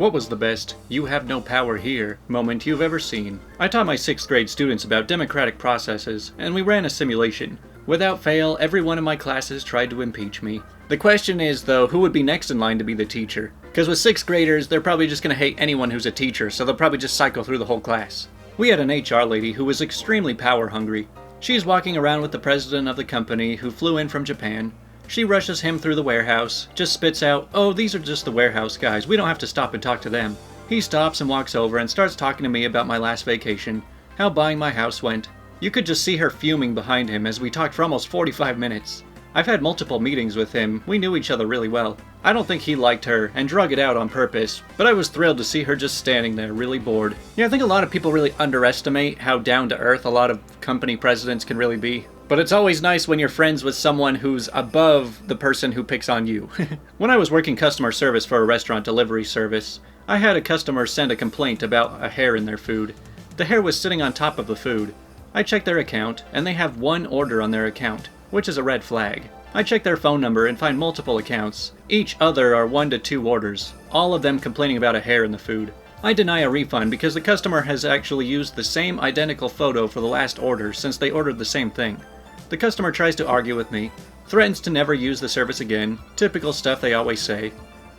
What was the best "you have no power here" moment you've ever seen? I taught my 6th grade students about democratic processes, and we ran a simulation. Without fail, every one of my classes tried to impeach me. The question is, though, who would be next in line to be the teacher? Because with 6th graders, they're probably just going to hate anyone who's a teacher, so they'll probably just cycle through the whole class. We had an HR lady who was extremely power hungry. She's walking around with the president of the company who flew in from Japan. She rushes him through the warehouse, just spits out, "Oh, these are just the warehouse guys, we don't have to stop and talk to them." He stops and walks over and starts talking to me about my last vacation, how buying my house went. You could just see her fuming behind him as we talked for almost 45 minutes. I've had multiple meetings with him, we knew each other really well. I don't think he liked her and drug it out on purpose, but I was thrilled to see her just standing there, really bored. Yeah, I think a lot of people really underestimate how down-to-earth a lot of company presidents can really be. But it's always nice when you're friends with someone who's above the person who picks on you. When I was working customer service for a restaurant delivery service, I had a customer send a complaint about a hair in their food. The hair was sitting on top of the food. I checked their account, and they have one order on their account, which is a red flag. I check their phone number and find multiple accounts. Each other are 1 to 2 orders, all of them complaining about a hair in the food. I deny a refund because the customer has actually used the same identical photo for the last order since they ordered the same thing. The customer tries to argue with me, threatens to never use the service again, typical stuff they always say.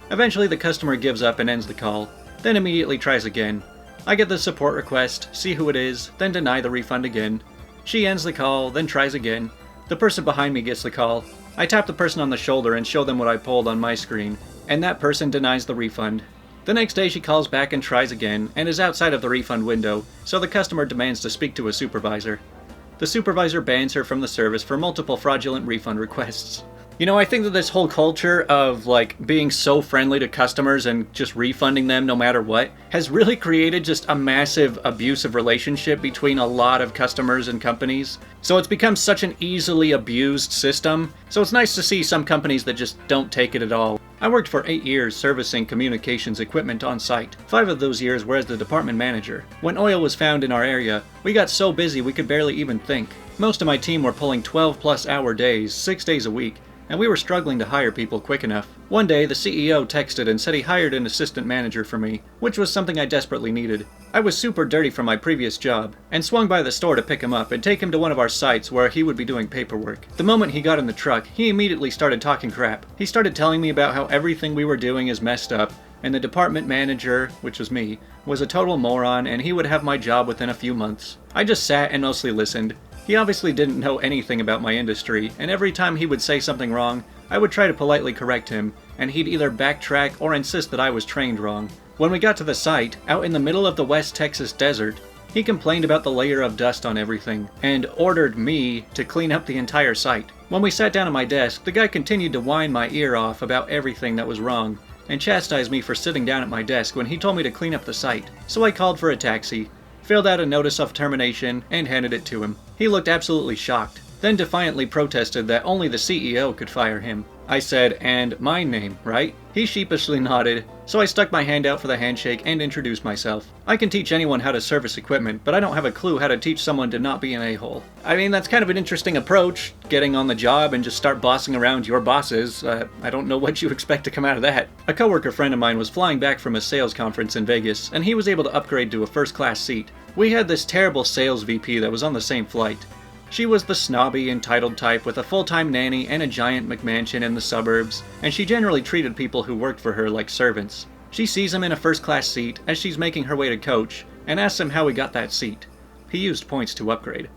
Eventually the customer gives up and ends the call, then immediately tries again. I get the support request, see who it is, then deny the refund again. She ends the call, then tries again. The person behind me gets the call. I tap the person on the shoulder and show them what I pulled on my screen, and that person denies the refund. The next day she calls back and tries again, and is outside of the refund window, so the customer demands to speak to a supervisor. The supervisor bans her from the service for multiple fraudulent refund requests. You know, I think that this whole culture of, being so friendly to customers and just refunding them no matter what has really created just a massive abusive relationship between a lot of customers and companies. So it's become such an easily abused system. So it's nice to see some companies that just don't take it at all. I worked for 8 years servicing communications equipment on site. 5 of those years were as the department manager. When oil was found in our area, we got so busy we could barely even think. Most of my team were pulling 12+ hour days, 6 days a week, and we were struggling to hire people quick enough. One day, the CEO texted and said he hired an assistant manager for me, which was something I desperately needed. I was super dirty from my previous job, and swung by the store to pick him up and take him to one of our sites where he would be doing paperwork. The moment he got in the truck, he immediately started talking crap. He started telling me about how everything we were doing is messed up, and the department manager, which was me, was a total moron and he would have my job within a few months. I just sat and mostly listened. He obviously didn't know anything about my industry, and every time he would say something wrong, I would try to politely correct him, and he'd either backtrack or insist that I was trained wrong. When we got to the site, out in the middle of the West Texas desert, he complained about the layer of dust on everything, and ordered me to clean up the entire site. When we sat down at my desk, the guy continued to whine my ear off about everything that was wrong, and chastised me for sitting down at my desk when he told me to clean up the site. So I called for a taxi, filled out a notice of termination, and handed it to him. He looked absolutely shocked, then defiantly protested that only the CEO could fire him. I said, "And my name, right?" He sheepishly nodded, so I stuck my hand out for the handshake and introduced myself. I can teach anyone how to service equipment, but I don't have a clue how to teach someone to not be an a-hole. I mean, that's kind of an interesting approach, getting on the job and just start bossing around your bosses. I don't know what you expect to come out of that. A coworker friend of mine was flying back from a sales conference in Vegas, and he was able to upgrade to a first-class seat. We had this terrible sales VP that was on the same flight. She was the snobby, entitled type with a full-time nanny and a giant McMansion in the suburbs, and she generally treated people who worked for her like servants. She sees him in a first-class seat as she's making her way to coach, and asks him how he got that seat. He used points to upgrade.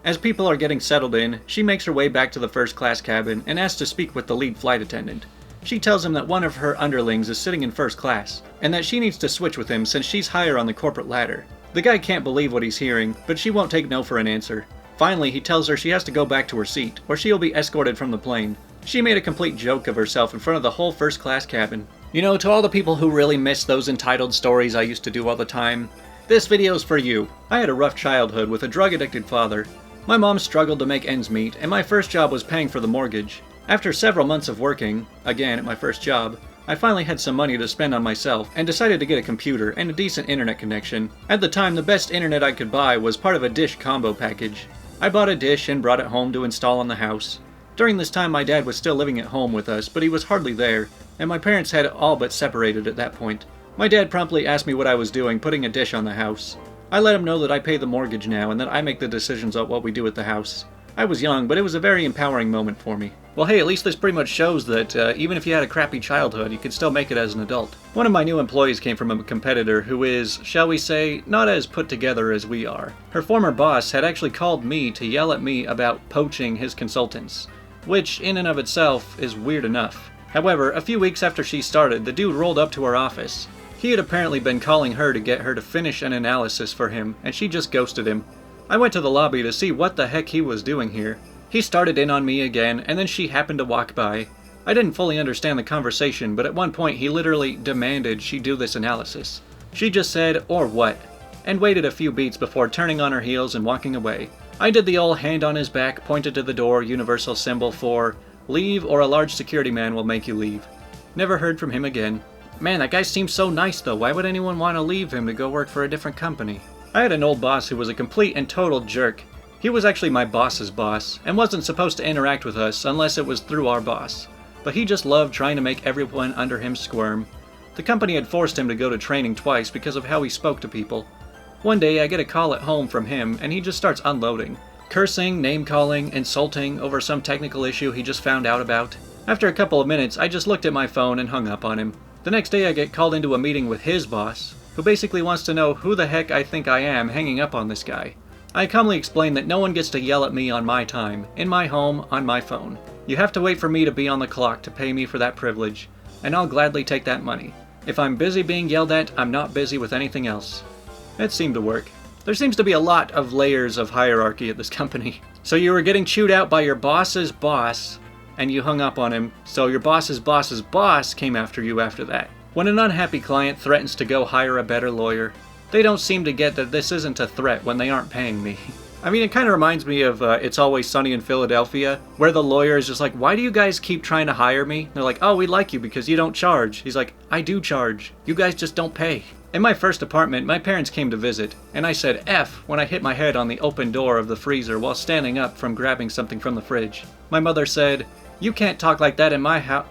As people are getting settled in, she makes her way back to the first-class cabin and asks to speak with the lead flight attendant. She tells him that one of her underlings is sitting in first class, and that she needs to switch with him since she's higher on the corporate ladder. The guy can't believe what he's hearing, but she won't take no for an answer. Finally, he tells her she has to go back to her seat, or she'll be escorted from the plane. She made a complete joke of herself in front of the whole first-class cabin. You know, to all the people who really miss those entitled stories I used to do all the time, this video's for you. I had a rough childhood with a drug-addicted father. My mom struggled to make ends meet, and my first job was paying for the mortgage. After several months of working, again at my first job, I finally had some money to spend on myself and decided to get a computer and a decent internet connection. At the time, the best internet I could buy was part of a dish combo package. I bought a dish and brought it home to install on the house. During this time, my dad was still living at home with us, but he was hardly there, and my parents had all but separated at that point. My dad promptly asked me what I was doing putting a dish on the house. I let him know that I pay the mortgage now and that I make the decisions on what we do at the house. I was young, but it was a very empowering moment for me. Well hey, at least this pretty much shows that even if you had a crappy childhood, you could still make it as an adult. One of my new employees came from a competitor who is, shall we say, not as put together as we are. Her former boss had actually called me to yell at me about poaching his consultants, which in and of itself is weird enough. However, a few weeks after she started, the dude rolled up to her office. He had apparently been calling her to get her to finish an analysis for him, and she just ghosted him. I went to the lobby to see what the heck he was doing here. He started in on me again, and then she happened to walk by. I didn't fully understand the conversation, but at one point he literally demanded she do this analysis. She just said, "Or what?" and waited a few beats before turning on her heels and walking away. I did the old hand on his back, pointed to the door, universal symbol for leave or a large security man will make you leave. Never heard from him again. Man, that guy seems so nice though. Why would anyone want to leave him to go work for a different company? I had an old boss who was a complete and total jerk. He was actually my boss's boss, and wasn't supposed to interact with us unless it was through our boss. But he just loved trying to make everyone under him squirm. The company had forced him to go to training twice because of how he spoke to people. One day I get a call at home from him and he just starts unloading. Cursing, name-calling, insulting over some technical issue he just found out about. After a couple of minutes, I just looked at my phone and hung up on him. The next day I get called into a meeting with his boss, who basically wants to know who the heck I think I am hanging up on this guy. I calmly explain that no one gets to yell at me on my time, in my home, on my phone. You have to wait for me to be on the clock to pay me for that privilege, and I'll gladly take that money. If I'm busy being yelled at, I'm not busy with anything else. It seemed to work. There seems to be a lot of layers of hierarchy at this company. So you were getting chewed out by your boss's boss, and you hung up on him, so your boss's boss's boss came after you after that. When an unhappy client threatens to go hire a better lawyer, they don't seem to get that this isn't a threat when they aren't paying me. I mean, it kind of reminds me of It's Always Sunny in Philadelphia, where the lawyer is just like, why do you guys keep trying to hire me? They're like, oh, we like you because you don't charge. He's like, I do charge. You guys just don't pay. In my first apartment, my parents came to visit, and I said F when I hit my head on the open door of the freezer while standing up from grabbing something from the fridge. My mother said, you can't talk like that in my house,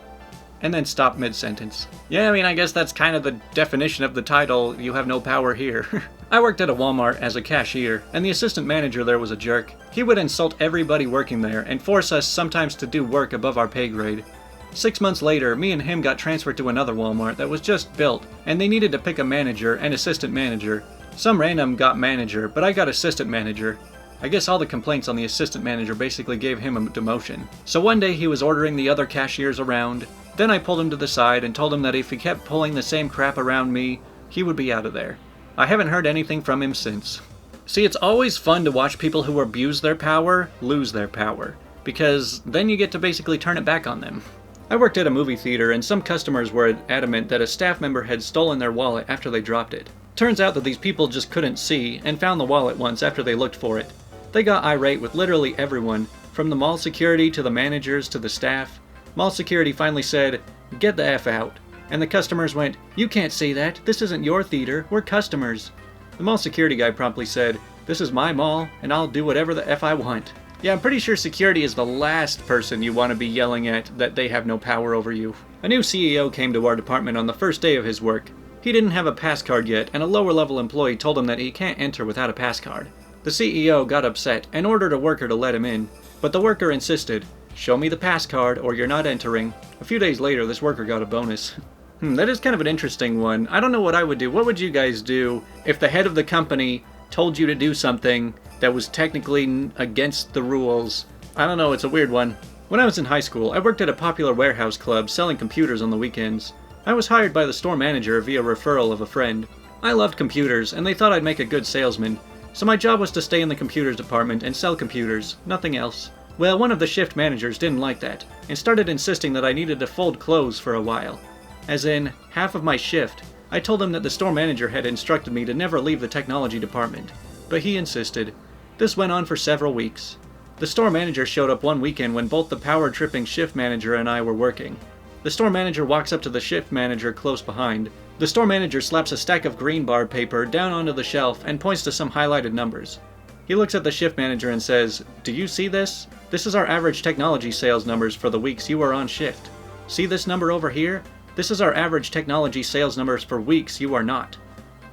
and then stopped mid-sentence. Yeah, I mean, I guess that's kind of the definition of the title, you have no power here. I worked at a Walmart as a cashier, and the assistant manager there was a jerk. He would insult everybody working there and force us sometimes to do work above our pay grade. 6 months later, me and him got transferred to another Walmart that was just built, and they needed to pick a manager and assistant manager. Some random got manager, but I got assistant manager. I guess all the complaints on the assistant manager basically gave him a demotion. So one day he was ordering the other cashiers around. Then I pulled him to the side and told him that if he kept pulling the same crap around me, he would be out of there. I haven't heard anything from him since. See, it's always fun to watch people who abuse their power lose their power, because then you get to basically turn it back on them. I worked at a movie theater and some customers were adamant that a staff member had stolen their wallet after they dropped it. Turns out that these people just couldn't see and found the wallet once after they looked for it. They got irate with literally everyone, from the mall security to the managers to the staff. Mall security finally said, get the F out. And the customers went, you can't say that, this isn't your theater, we're customers. The mall security guy promptly said, this is my mall, and I'll do whatever the F I want. Yeah, I'm pretty sure security is the last person you want to be yelling at that they have no power over you. A new CEO came to our department on the first day of his work. He didn't have a pass card yet, and a lower level employee told him that he can't enter without a pass card. The CEO got upset and ordered a worker to let him in, but the worker insisted, show me the pass card or you're not entering. A few days later, this worker got a bonus. That is kind of an interesting one. I don't know what I would do. What would you guys do if the head of the company told you to do something that was technically against the rules? I don't know, it's a weird one. When I was in high school, I worked at a popular warehouse club selling computers on the weekends. I was hired by the store manager via referral of a friend. I loved computers, and they thought I'd make a good salesman. So my job was to stay in the computers department and sell computers, nothing else. Well, one of the shift managers didn't like that, and started insisting that I needed to fold clothes for a while. As in, half of my shift. I told him that the store manager had instructed me to never leave the technology department, but he insisted. This went on for several weeks. The store manager showed up one weekend when both the power-tripping shift manager and I were working. The store manager walks up to the shift manager close behind. The store manager slaps a stack of green bar paper down onto the shelf and points to some highlighted numbers. He looks at the shift manager and says, do you see this? This is our average technology sales numbers for the weeks you are on shift. See this number over here? This is our average technology sales numbers for weeks, you are not.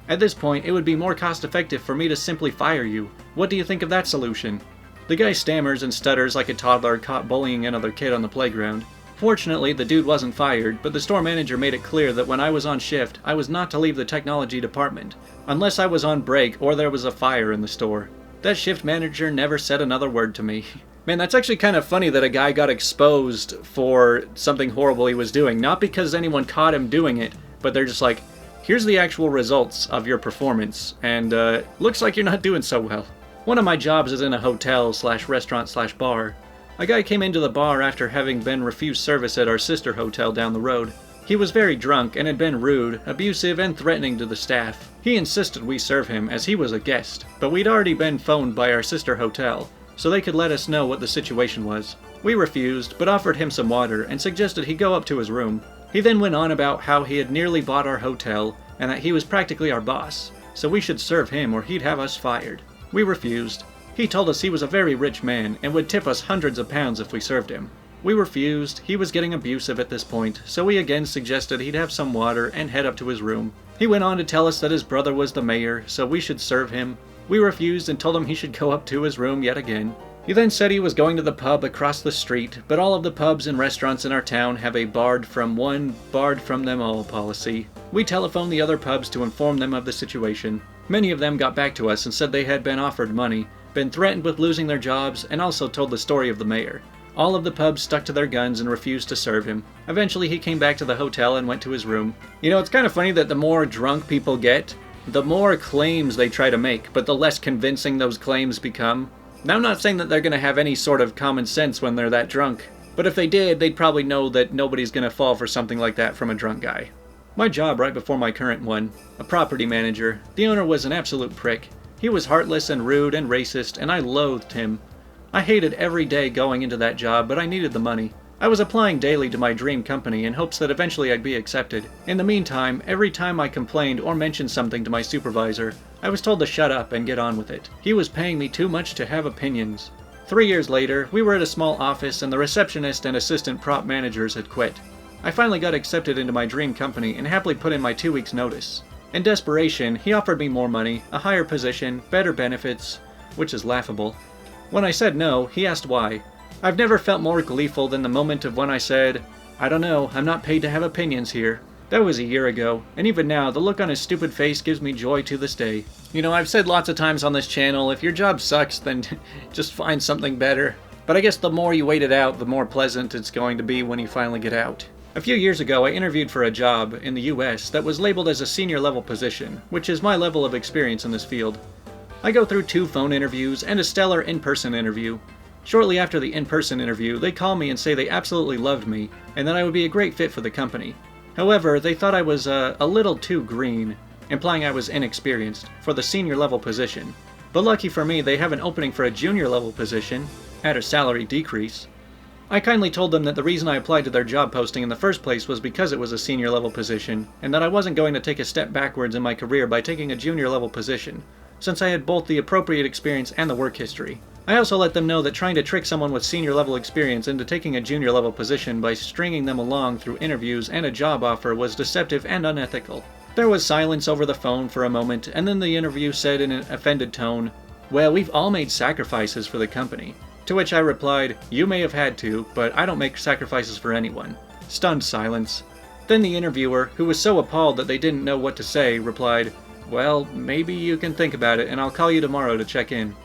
At this point, it would be more cost effective for me to simply fire you. What do you think of that solution? The guy stammers and stutters like a toddler caught bullying another kid on the playground. Fortunately, the dude wasn't fired, but the store manager made it clear that when I was on shift, I was not to leave the technology department, unless I was on break or there was a fire in the store. That shift manager never said another word to me. Man, that's actually kind of funny that a guy got exposed for something horrible he was doing. Not because anyone caught him doing it, but they're just like, here's the actual results of your performance, and looks like you're not doing so well. One of my jobs is in a hotel/restaurant/bar. A guy came into the bar after having been refused service at our sister hotel down the road. He was very drunk and had been rude, abusive, and threatening to the staff. He insisted we serve him as he was a guest, but we'd already been phoned by our sister hotel, so they could let us know what the situation was. We refused, but offered him some water and suggested he go up to his room. He then went on about how he had nearly bought our hotel and that he was practically our boss, so we should serve him or he'd have us fired. We refused. He told us he was a very rich man and would tip us hundreds of pounds if we served him. We refused. He was getting abusive at this point, so we again suggested he'd have some water and head up to his room. He went on to tell us that his brother was the mayor, so we should serve him. We refused and told him he should go up to his room yet again. He then said he was going to the pub across the street, but all of the pubs and restaurants in our town have a barred from one, barred from them all policy. We telephoned the other pubs to inform them of the situation. Many of them got back to us and said they had been offered money, been threatened with losing their jobs, and also told the story of the mayor. All of the pubs stuck to their guns and refused to serve him. Eventually he came back to the hotel and went to his room. You know, it's kind of funny that the more drunk people get, the more claims they try to make, but the less convincing those claims become. Now, I'm not saying that they're going to have any sort of common sense when they're that drunk, but if they did, they'd probably know that nobody's going to fall for something like that from a drunk guy. My job right before my current one, a property manager, the owner was an absolute prick. He was heartless and rude and racist, and I loathed him. I hated every day going into that job, but I needed the money. I was applying daily to my dream company in hopes that eventually I'd be accepted. In the meantime, every time I complained or mentioned something to my supervisor, I was told to shut up and get on with it. He was paying me too much to have opinions. 3 years later, we were at a small office and the receptionist and assistant prop managers had quit. I finally got accepted into my dream company and happily put in my 2 weeks' notice. In desperation, he offered me more money, a higher position, better benefits, which is laughable. When I said no, he asked why. I've never felt more gleeful than the moment of when I said, I don't know, I'm not paid to have opinions here. That was a year ago, and even now, the look on his stupid face gives me joy to this day. You know, I've said lots of times on this channel, if your job sucks, then just find something better. But I guess the more you wait it out, the more pleasant it's going to be when you finally get out. A few years ago, I interviewed for a job in the US that was labeled as a senior level position, which is my level of experience in this field. I go through 2 phone interviews and a stellar in-person interview. Shortly after the in-person interview, they call me and say they absolutely loved me, and that I would be a great fit for the company. However, they thought I was a little too green, implying I was inexperienced, for the senior level position. But lucky for me, they have an opening for a junior level position, at a salary decrease. I kindly told them that the reason I applied to their job posting in the first place was because it was a senior level position, and that I wasn't going to take a step backwards in my career by taking a junior level position, since I had both the appropriate experience and the work history. I also let them know that trying to trick someone with senior level experience into taking a junior level position by stringing them along through interviews and a job offer was deceptive and unethical. There was silence over the phone for a moment, and then the interview said in an offended tone, "Well, we've all made sacrifices for the company." To which I replied, "You may have had to, but I don't make sacrifices for anyone." Stunned silence. Then the interviewer, who was so appalled that they didn't know what to say, replied, "Well, maybe you can think about it and I'll call you tomorrow to check in."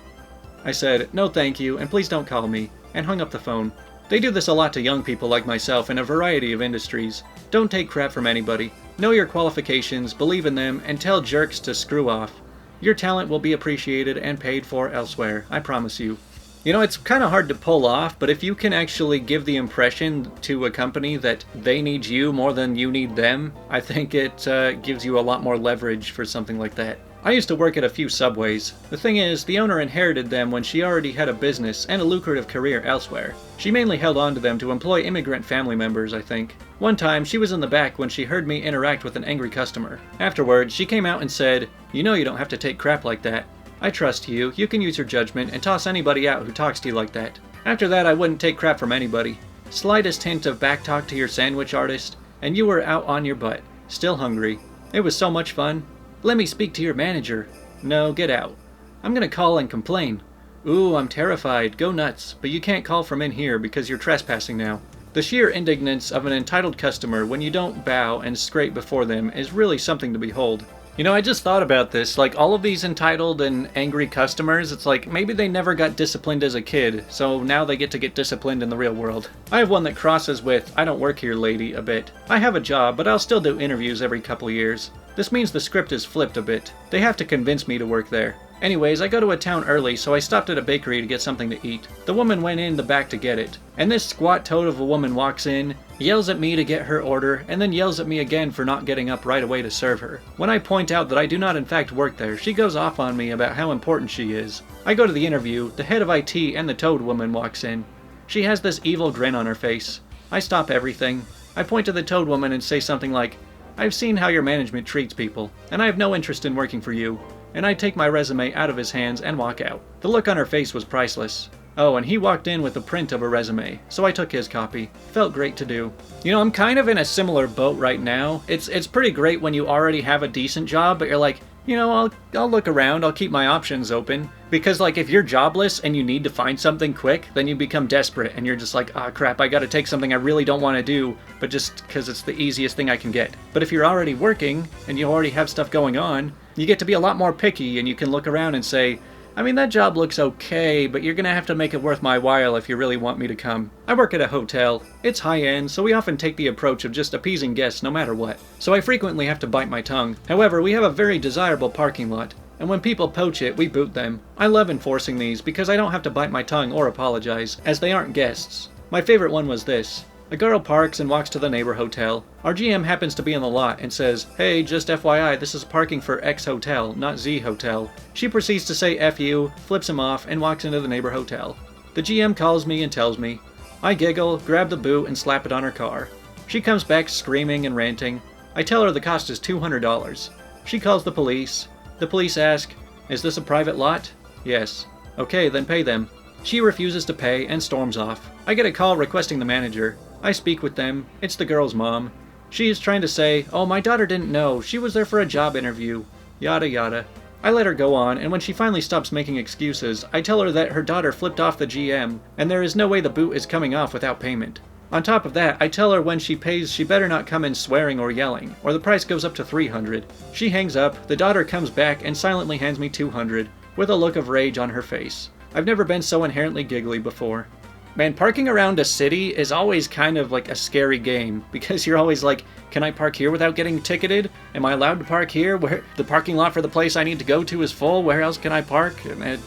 I said, "No thank you, and please don't call me," and hung up the phone. They do this a lot to young people like myself in a variety of industries. Don't take crap from anybody. Know your qualifications, believe in them, and tell jerks to screw off. Your talent will be appreciated and paid for elsewhere, I promise you. You know, it's kind of hard to pull off, but if you can actually give the impression to a company that they need you more than you need them, I think it gives you a lot more leverage for something like that. I used to work at a few Subways. The thing is, the owner inherited them when she already had a business and a lucrative career elsewhere. She mainly held on to them to employ immigrant family members, I think. One time, she was in the back when she heard me interact with an angry customer. Afterwards, she came out and said, "You know you don't have to take crap like that. I trust you, you can use your judgment and toss anybody out who talks to you like that." After that, I wouldn't take crap from anybody. Slightest hint of backtalk to your sandwich artist, and you were out on your butt, still hungry. It was so much fun. Let me speak to your manager. No, get out. I'm gonna call and complain. Ooh, I'm terrified. Go nuts. But you can't call from in here because you're trespassing now. The sheer indignance of an entitled customer when you don't bow and scrape before them is really something to behold. You know, I just thought about this, like all of these entitled and angry customers, it's like maybe they never got disciplined as a kid, so now they get to get disciplined in the real world. I have one that crosses with, I don't work here lady, a bit. I have a job, but I'll still do interviews every couple years. This means the script is flipped a bit. They have to convince me to work there. Anyways, I go to a town early, so I stopped at a bakery to get something to eat. The woman went in the back to get it, and this squat toad of a woman walks in, yells at me to get her order, and then yells at me again for not getting up right away to serve her. When I point out that I do not in fact work there, she goes off on me about how important she is. I go to the interview, the head of IT and the toad woman walks in. She has this evil grin on her face. I stop everything. I point to the toad woman and say something like, I've seen how your management treats people, and I have no interest in working for you. And I take my resume out of his hands and walk out. The look on her face was priceless. Oh, and he walked in with a print of a resume, so I took his copy. Felt great to do. You know, I'm kind of in a similar boat right now. It's pretty great when you already have a decent job, but you're like, you know, I'll look around, I'll keep my options open. Because like if you're jobless and you need to find something quick, then you become desperate and you're just like, ah crap, I gotta take something I really don't want to do, but just because it's the easiest thing I can get. But if you're already working and you already have stuff going on, you get to be a lot more picky and you can look around and say, I mean, that job looks okay, but you're gonna have to make it worth my while if you really want me to come. I work at a hotel. It's high-end, so we often take the approach of just appeasing guests no matter what. So I frequently have to bite my tongue. However, we have a very desirable parking lot, and when people poach it, we boot them. I love enforcing these because I don't have to bite my tongue or apologize, as they aren't guests. My favorite one was this. A girl parks and walks to the neighbor hotel. Our GM happens to be in the lot and says, hey, just FYI, this is parking for X hotel, not Z hotel. She proceeds to say F you, flips him off, and walks into the neighbor hotel. The GM calls me and tells me. I giggle, grab the boot, and slap it on her car. She comes back screaming and ranting. I tell her the cost is $200. She calls the police. The police ask, is this a private lot? Yes. Okay, then pay them. She refuses to pay and storms off. I get a call requesting the manager. I speak with them. It's the girl's mom. She is trying to say, oh, my daughter didn't know. She was there for a job interview. Yada yada. I let her go on, and when she finally stops making excuses, I tell her that her daughter flipped off the GM, and there is no way the boot is coming off without payment. On top of that, I tell her when she pays she better not come in swearing or yelling, or the price goes up to $300. She hangs up, the daughter comes back and silently hands me $200, with a look of rage on her face. I've never been so inherently giggly before. Man, parking around a city is always kind of like a scary game, because you're always like, can I park here without getting ticketed? Am I allowed to park here? Where the parking lot for the place I need to go to is full? Where else can I park? And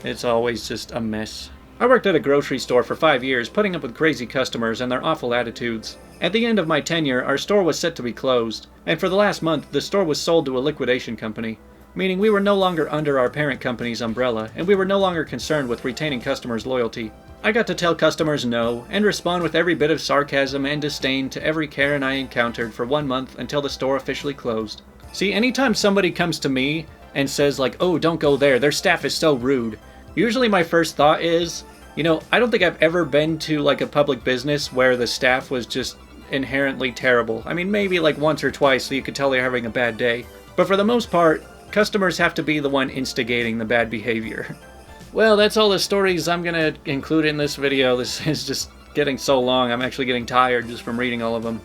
it's always just a mess. I worked at a grocery store for 5 years, putting up with crazy customers and their awful attitudes. At the end of my tenure, our store was set to be closed, and for the last month, the store was sold to a liquidation company, meaning we were no longer under our parent company's umbrella, and we were no longer concerned with retaining customers' loyalty. I got to tell customers no, and respond with every bit of sarcasm and disdain to every Karen I encountered for 1 month until the store officially closed. See, anytime somebody comes to me and says like, oh, don't go there, their staff is so rude, usually my first thought is, you know, I don't think I've ever been to like a public business where the staff was just inherently terrible. I mean, maybe like once or twice so you could tell they're having a bad day. But for the most part, customers have to be the one instigating the bad behavior. Well, that's all the stories I'm gonna include in this video. This is just getting so long, I'm actually getting tired just from reading all of them.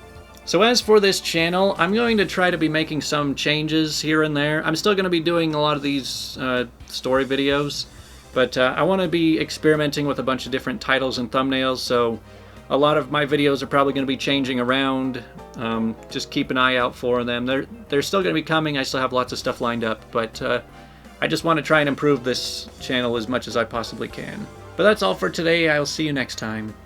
So as for this channel, I'm going to try to be making some changes here and there. I'm still going to be doing a lot of these story videos, but I want to be experimenting with a bunch of different titles and thumbnails, so a lot of my videos are probably going to be changing around. Just keep an eye out for them. They're still going to be coming. I still have lots of stuff lined up, but I just want to try and improve this channel as much as I possibly can. But that's all for today. I'll see you next time.